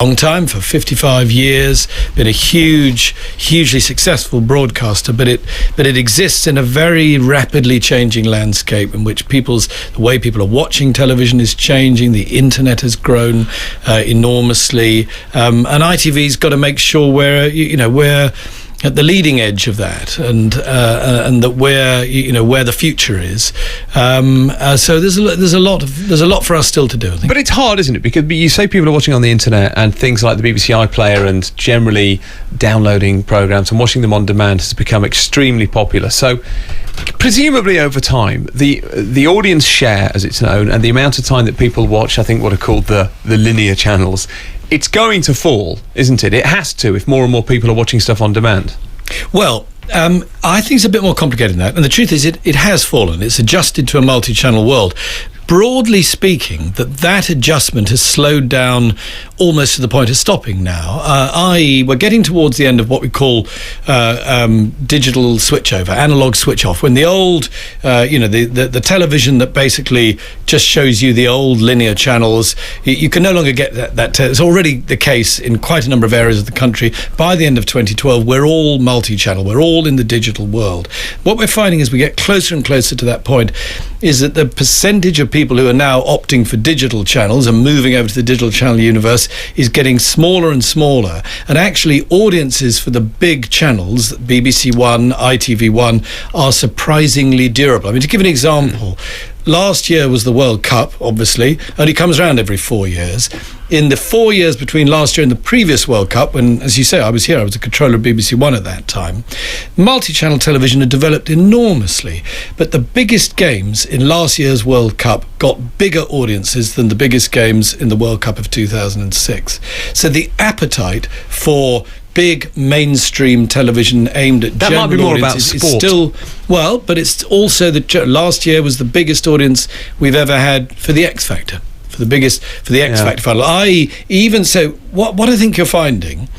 long time, for 55 years, been a hugely successful broadcaster, but it exists in a very rapidly changing landscape in which the way people are watching television is changing. The internet has grown enormously, and ITV's got to make sure we're at the leading edge of that, and that where the future is. So there's a lot for us still to do, I think. But it's hard, isn't it? Because you say people are watching on the internet, and things like the BBC iPlayer and generally downloading programmes and watching them on demand has become extremely popular. So presumably over time, the audience share, as it's known, and the amount of time that people watch, I think what are called the linear channels, it's going to fall, isn't it? It has to, if more and more people are watching stuff on demand. Well, I think it's a bit more complicated than that. And the truth is, it has fallen. It's adjusted to a multi-channel world. Broadly speaking, that adjustment has slowed down almost to the point of stopping now. I.e., we're getting towards the end of what we call digital switchover, analog switch off. When the old, the television that basically just shows you the old linear channels, you can no longer get that. It's already the case in quite a number of areas of the country. By the end of 2012, we're all multi-channel. We're all in the digital world. What we're finding as we get closer and closer to that point is that the percentage of people who are now opting for digital channels and moving over to the digital channel universe is getting smaller and smaller, and actually audiences for the big channels, BBC One, ITV One, are surprisingly durable. I mean, to give an example, last year was the World Cup, obviously, only comes around every 4 years. In the 4 years between last year and the previous World Cup, when, as you say, I was a controller of BBC One at that time, multi-channel television had developed enormously. But the biggest games in last year's World Cup got bigger audiences than the biggest games in the World Cup of 2006. So the appetite for big mainstream television aimed at general might be more about audiences sport. is still, but it's also last year was the biggest audience we've ever had for the X Factor. For the X Factor final. Even so, what I think you're finding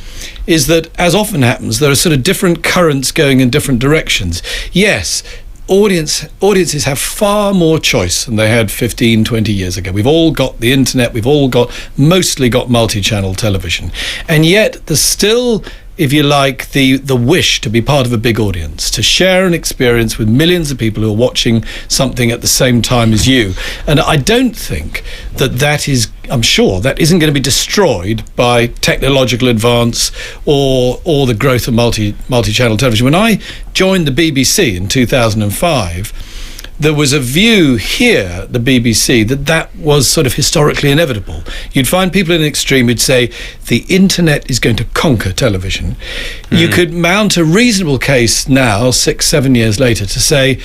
is that, as often happens, there are sort of different currents going in different directions. Yes, audiences have far more choice than they had 15, 20 years ago. We've all got the internet, mostly got multi-channel television. And yet there's still, if you like, the wish to be part of a big audience, to share an experience with millions of people who are watching something at the same time as you. And I don't think I'm sure that isn't going to be destroyed by technological advance or the growth of multi-channel television. When I joined the BBC in 2005, there was a view here at the BBC that was sort of historically inevitable. You'd find people in an extreme who'd say the internet is going to conquer television. You could mount a reasonable case now, 6-7 years later, to say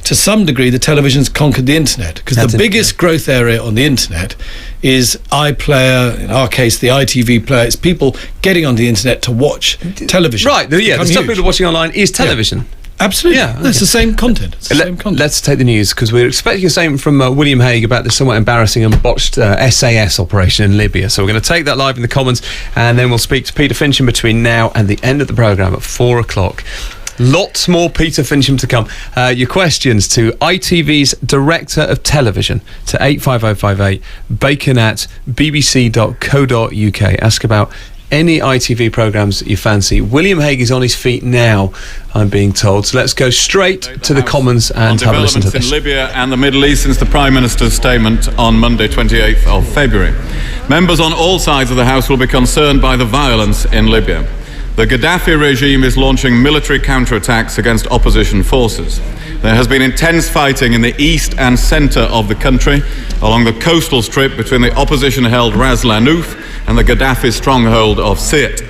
to some degree the television's conquered the internet, because the biggest growth area on the internet is iPlayer, in our case the ITV player. It's people getting on the internet to watch television. Right, the stuff people are watching online is television. Yeah. Absolutely. Yeah, it's the same content. Let's take the news, because we're expecting a statement from William Hague about this somewhat embarrassing and botched SAS operation in Libya. So we're going to take that live in the Commons, and then we'll speak to Peter Fincham between now and the end of the programme at 4 o'clock. Lots more Peter Fincham to come. Your questions to ITV's Director of Television to 85058, bacon@bbc.co.uk. Ask about any ITV programmes that you fancy. William Hague is on his feet now, I'm being told. So let's go straight to the Commons and have a listen to this. In Libya and the Middle East since the Prime Minister's statement on Monday, 28th of February. Members on all sides of the House will be concerned by the violence in Libya. The Gaddafi regime is launching military counterattacks against opposition forces. There has been intense fighting in the east and centre of the country, along the coastal strip between the opposition-held Ras Lanouf and the Gaddafi stronghold of Sirte.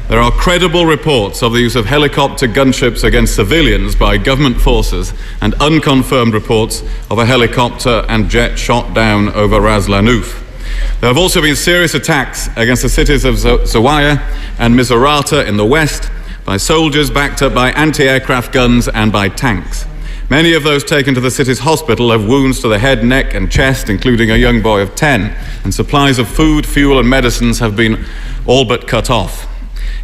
There are credible reports of the use of helicopter gunships against civilians by government forces, and unconfirmed reports of a helicopter and jet shot down over Ras Lanouf. There have also been serious attacks against the cities of Zawiya and Misrata in the west by soldiers backed up by anti-aircraft guns and by tanks. Many of those taken to the city's hospital have wounds to the head, neck and chest, including a young boy of 10, and supplies of food, fuel and medicines have been all but cut off.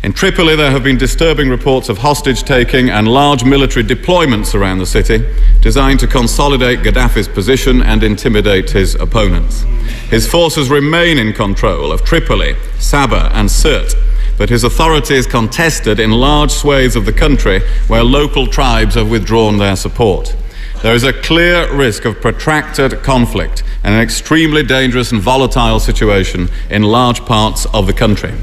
In Tripoli, there have been disturbing reports of hostage-taking and large military deployments around the city, designed to consolidate Gaddafi's position and intimidate his opponents. His forces remain in control of Tripoli, Sabha and Sirte, but his authority is contested in large swathes of the country where local tribes have withdrawn their support. There is a clear risk of protracted conflict and an extremely dangerous and volatile situation in large parts of the country.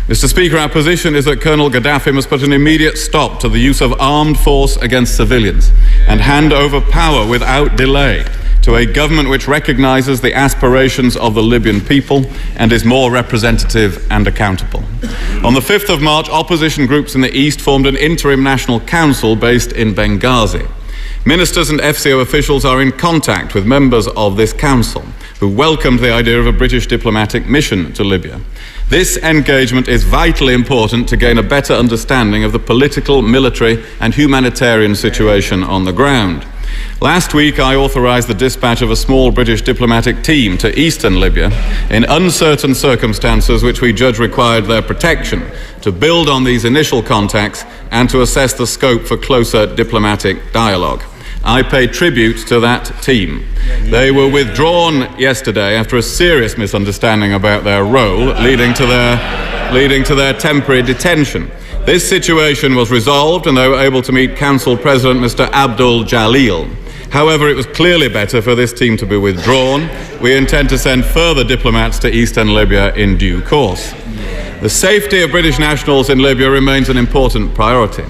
Mr. Speaker, our position is that Colonel Gaddafi must put an immediate stop to the use of armed force against civilians and hand over power without delay to a government which recognises the aspirations of the Libyan people and is more representative and accountable. On the 5th of March, opposition groups in the East formed an interim national council based in Benghazi. Ministers and FCO officials are in contact with members of this council who welcomed the idea of a British diplomatic mission to Libya. This engagement is vitally important to gain a better understanding of the political, military and humanitarian situation on the ground. Last week, I authorised the dispatch of a small British diplomatic team to eastern Libya in uncertain circumstances which we judge required their protection, to build on these initial contacts and to assess the scope for closer diplomatic dialogue. I pay tribute to that team. They were withdrawn yesterday after a serious misunderstanding about their role, leading to their temporary detention. This situation was resolved and they were able to meet Council President Mr. Abdul Jalil. However, it was clearly better for this team to be withdrawn. We intend to send further diplomats to eastern Libya in due course. The safety of British nationals in Libya remains an important priority.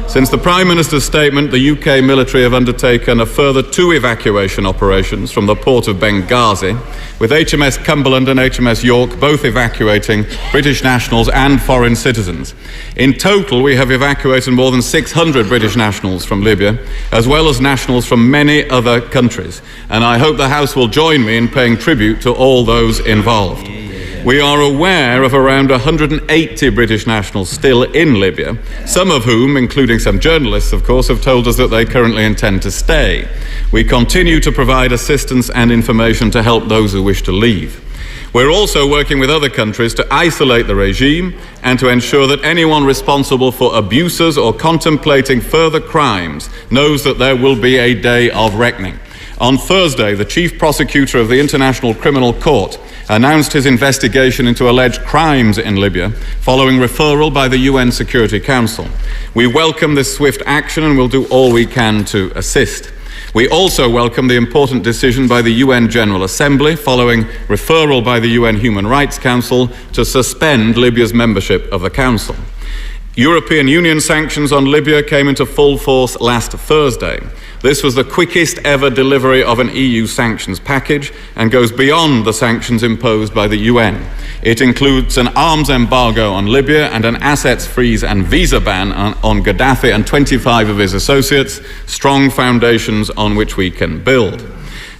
Since the Prime Minister's statement, the UK military have undertaken a further 2 evacuation operations from the port of Benghazi, with HMS Cumberland and HMS York both evacuating British nationals and foreign citizens. In total, we have evacuated more than 600 British nationals from Libya, as well as nationals from many other countries. And I hope the House will join me in paying tribute to all those involved. We are aware of around 180 British nationals still in Libya, some of whom, including some journalists, of course, have told us that they currently intend to stay. We continue to provide assistance and information to help those who wish to leave. We're also working with other countries to isolate the regime and to ensure that anyone responsible for abuses or contemplating further crimes knows that there will be a day of reckoning. On Thursday, the Chief Prosecutor of the International Criminal Court announced his investigation into alleged crimes in Libya following referral by the UN Security Council. We welcome this swift action and will do all we can to assist. We also welcome the important decision by the UN General Assembly following referral by the UN Human Rights Council to suspend Libya's membership of the Council. European Union sanctions on Libya came into full force last Thursday. This was the quickest ever delivery of an EU sanctions package and goes beyond the sanctions imposed by the UN. It includes an arms embargo on Libya and an assets freeze and visa ban on Gaddafi and 25 of his associates, strong foundations on which we can build.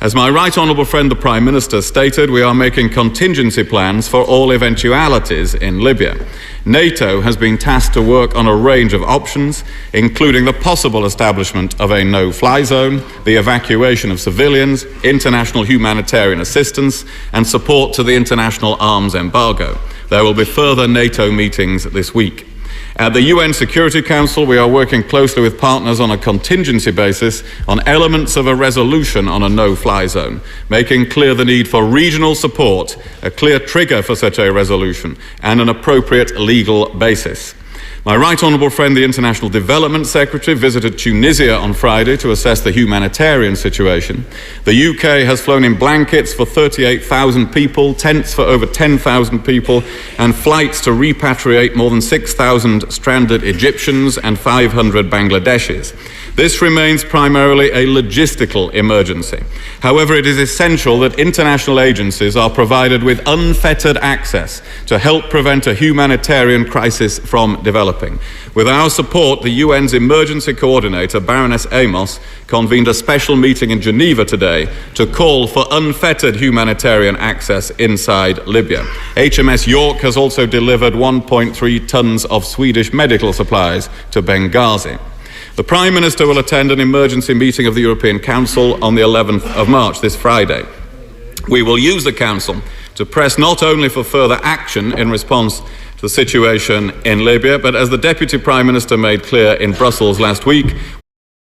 As my right honourable friend the Prime Minister stated, we are making contingency plans for all eventualities in Libya. NATO has been tasked to work on a range of options, including the possible establishment of a no-fly zone, the evacuation of civilians, international humanitarian assistance, and support to the international arms embargo. There will be further NATO meetings this week. At the UN Security Council, we are working closely with partners on a contingency basis on elements of a resolution on a no-fly zone, making clear the need for regional support, a clear trigger for such a resolution, and an appropriate legal basis. My right honourable friend, the International Development Secretary, visited Tunisia on Friday to assess the humanitarian situation. The UK has flown in blankets for 38,000 people, tents for over 10,000 people, and flights to repatriate more than 6,000 stranded Egyptians and 500 Bangladeshis. This remains primarily a logistical emergency. However, it is essential that international agencies are provided with unfettered access to help prevent a humanitarian crisis from developing. With our support, the UN's emergency coordinator, Baroness Amos, convened a special meeting in Geneva today to call for unfettered humanitarian access inside Libya. HMS York has also delivered 1.3 tons of Swedish medical supplies to Benghazi. The Prime Minister will attend an emergency meeting of the European Council on the 11th of March, this Friday. We will use the Council to press not only for further action in response the situation in Libya. But as the Deputy Prime Minister made clear in Brussels last week,